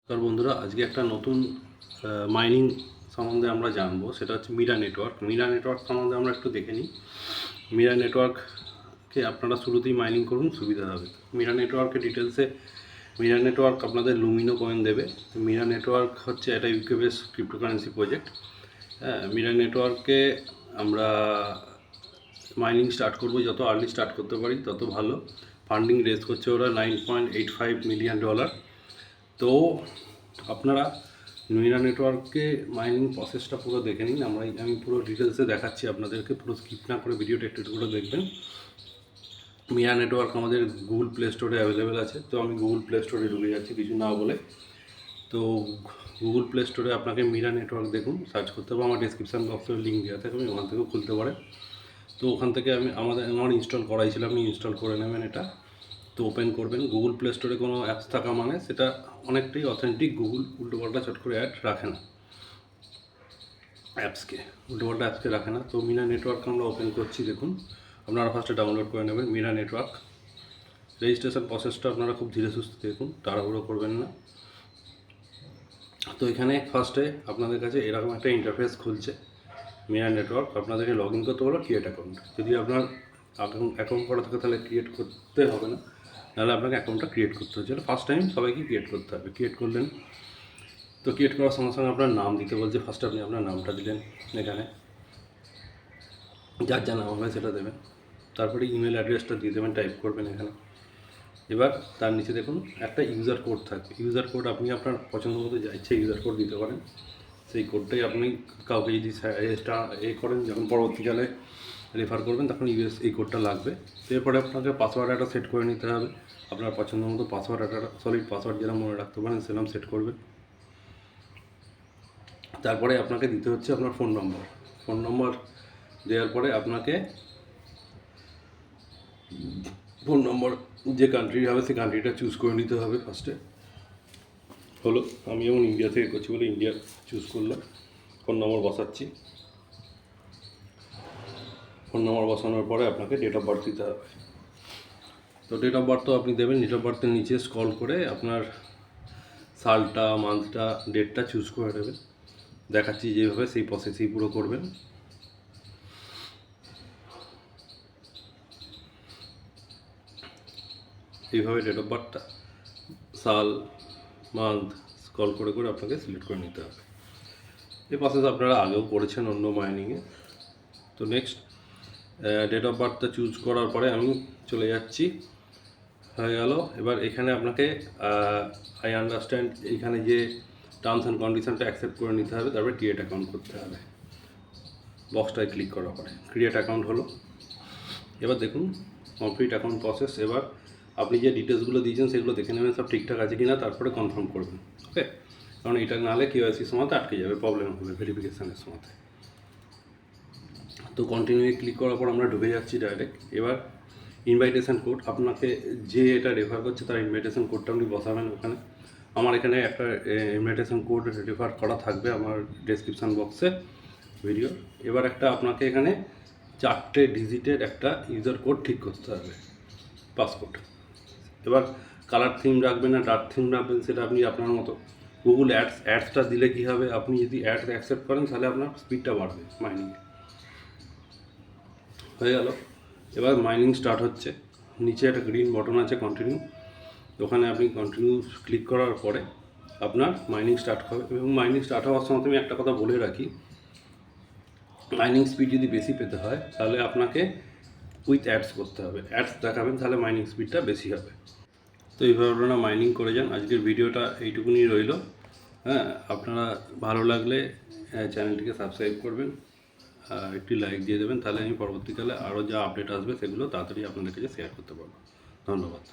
নমস্কার বন্ধুরা, আজকে একটা নতুন মাইনিং সম্বন্ধে আমরা জানবো। সেটা হচ্ছে মিরা নেটওয়ার্ক। মিরা নেটওয়ার্ক সম্বন্ধে আমরা একটু দেখে নিই। মিরা নেটওয়ার্ককে আপনারা শুরুতেই মাইনিং করুন, সুবিধা হবে। মিরা নেটওয়ার্কের ডিটেলসে মিরা নেটওয়ার্ক আপনাদের লুমিনো কয়েন দেবে। মিরা নেটওয়ার্ক হচ্ছে একটা UK base cryptocurrency project. Mira নেটওয়ার্কে আমরা মাইনিং স্টার্ট করবো, যত আর্লি স্টার্ট করতে পারি তত ভালো। ফান্ডিং রেজ করছে ওরা $9.85 মিলিয়ন। তো আপনারা মিরা নেটওয়ার্কে মাইনিং প্রসেসটা পুরো দেখে নিন। আমি পুরো ডিটেলসে দেখাচ্ছি আপনাদেরকে, পুরো স্কিপ না করে ভিডিওটা একটু করে দেখবেন। মিরা নেটওয়ার্ক আমাদের গুগল প্লে স্টোরে অ্যাভেলেবেল আছে। তো আমি গুগল প্লে স্টোরে ঢুকে যাচ্ছি কিছু না বলে। তো গুগল প্লে স্টোরে আপনাকে মিরা নেটওয়ার্ক দেখুন, সার্চ করতে হবে। আমার ডিসক্রিপশান বক্সের লিঙ্ক দেওয়া থাকে, আমি ওখান থেকেও খুলতে পারেন। তো ওখান থেকে আমার ইনস্টল করাই ছিল, আপনি ইনস্টল করে নেবেন এটা। তো ওপেন করবেন। গুগল প্লে স্টোরে কোনো অ্যাপস থাকা মানে সেটা অনেকটাই অথেন্টিক। গুগল উল্টোপাল্টা চট করে অ্যাড রাখে না, উল্টোপাল্টা অ্যাপসকে রাখে না। তো মিরা নেটওয়ার্ক আমরা ওপেন করছি। দেখুন, আপনারা ফার্স্টে ডাউনলোড করে নেবেন মিরা নেটওয়ার্ক। রেজিস্ট্রেশন প্রসেসটা আপনারা খুব ধীরে সুস্থে দেখুন, তাড়াহুড়ো করবেন না। তো এখানে ফার্স্টে আপনাদের কাছে এরকম একটা ইন্টারফেস খুলছে। মিরা নেটওয়ার্ক আপনাদেরকে লগ ইন করতে বলো, ক্রিয়েট অ্যাকাউন্ট। যদি আপনার অ্যাকাউন্ট করা থাকে তাহলে ক্রিয়েট করতে হবে না, নাহলে আপনাকে অ্যাকাউন্টটা ক্রিয়েট করতে হচ্ছে। ফার্স্ট টাইম সবাইকে ক্রিয়েট করতে হবে। ক্রিয়েট করলেন, তো ক্রিয়েট করার সঙ্গে সঙ্গে আপনার নাম দিতে বলছে। ফার্স্টে আপনি আপনার নামটা দিলেন, এখানে যার যা নাম হবে সেটা দেবেন। তারপরে ইমেল অ্যাড্রেসটা দিয়ে দেবেন, টাইপ করবেন এখানে। এবার তার নিচে দেখুন একটা ইউজার কোড থাকবে। ইউজার কোড আপনি আপনার পছন্দ মতো যা ইচ্ছে ইউজার কোড দিতে পারেন। সেই কোডটাই আপনি কাউকে যদি করেন, যখন পরবর্তীকালে রেফার করবেন তখন এই কোডটা লাগবে। এরপরে আপনাকে পাসওয়ার্ড একটা সেট করে নিতে হবে। আপনার পছন্দ মতো পাসওয়ার্ড একটা সলিড পাসওয়ার্ড যেরকম মনে রাখতে পারেন সেরকম সেট করবেন। তারপরে আপনাকে দিতে হচ্ছে আপনার ফোন নম্বর দেওয়ার পরে আপনাকে ফোন নম্বর যে কান্ট্রি হবে সেই কান্ট্রিটা চুজ করে নিতে হবে ফার্স্টে। হলো, আমি যেমন ইন্ডিয়া থেকে করছি বলে ইন্ডিয়া চুজ করলাম। ফোন নম্বর বসাচ্ছি। ফোন নম্বর বসানোর পরে আপনাকে ডেট অফ বার্থ দিতে হবে। তো ডেট অফ বার্থ তো আপনি দেবেন। ডেট অফ বার্থের নিচে স্ক্রল করে আপনার সালটা, মান্থটা, ডেটটা চুজ করে দেবেন। দেখাচ্ছি যেভাবে সেই প্রসেসই পুরো করবেন। এইভাবে ডেট অফ বার্থটা, সাল, মান্থ স্ক্রল করে করে আপনাকে সিলেক্ট করে নিতে হবে। এই প্রসেস আপনারা আগেও করেছেন অন্য মাইনিংয়ে। তো নেক্সট ডেট অফ বার্থটা চুজ করার পরে আমি চলে যাচ্ছি, হয়ে গেল। এবার এখানে আপনাকে আই আন্ডারস্ট্যান্ড এইখানে যে টার্মস অ্যান্ড কন্ডিশনটা অ্যাকসেপ্ট করে নিতে হবে। তারপরে ক্রিয়েট অ্যাকাউন্ট করতে হবে। বক্সটায় ক্লিক করার পরে ক্রিয়েট অ্যাকাউন্ট হলো। এবার দেখুন কমপ্লিট অ্যাকাউন্ট প্রসেস। এবার আপনি যে ডিটেলসগুলো দিয়েছেন সেগুলো দেখে নেবেন সব ঠিকঠাক আছে কি না, তারপরে কনফার্ম করবেন। ওকে, কারণ এটা নাহলে কেওয়াইসির সময়তে আটকে যাবে, প্রবলেম হবে ভেরিফিকেশানের সময়তে। তো কন্টিনিউ ক্লিক করার পর আমরা ঢুকে যাচ্ছি ডাইরেক্ট। এবার ইনভাইটেশন কোড, আপনাকে যে এটা রেফার করছে তার ইনভাইটেশন কোডটা আপনি বসাবেন ওখানে। আমার এখানে একটা ইনভাইটেশন কোড রেফার করা থাকবে আমার ডেসক্রিপশান বক্সে ভিডিও। এবার একটা আপনাকে এখানে 4টে ডিজিটের একটা ইউজার কোড ঠিক করতে হবে, পাসকোড। এবার কালার থিম রাখবেন না ডার্ক থিম রাখবেন সেটা আপনি আপনার মতো। গুগল অ্যাডসটা দিলে কী হবে, আপনি যদি অ্যাডস অ্যাকসেপ্ট করেন তাহলে আপনার স্পিডটা বাড়বে মাইনিংয়ে। হয়ে গেল। এবার মাইনিং স্টার্ট হচ্ছে। নিচে একটা গ্রিন বটন আছে কন্টিনিউ, ওখানে আপনি কন্টিনিউ ক্লিক করার পরে আপনার মাইনিং স্টার্ট হবে। এবং মাইনিং স্টার্ট হওয়ার সময় আমি একটা কথা বলে রাখি, মাইনিং স্পিড যদি বেশি পেতে হয় তাহলে আপনাকে উইথ অ্যাডস করতে হবে। অ্যাডস দেখাবেন তাহলে মাইনিং স্পিডটা বেশি হবে। তো এইভাবে আপনারা মাইনিং করে যান। আজকের ভিডিওটা এইটুকুনি রইল। হ্যাঁ, আপনারা ভালো লাগলে চ্যানেলটিকে সাবস্ক্রাইব করবেন, একটি লাইক দিয়ে দেবেন, তাহলে আমি পরবর্তীকালে আরও যা আপডেট আসবে সেগুলো তাড়াতাড়ি আপনাদের কাছে শেয়ার করতে পারবো। ধন্যবাদ।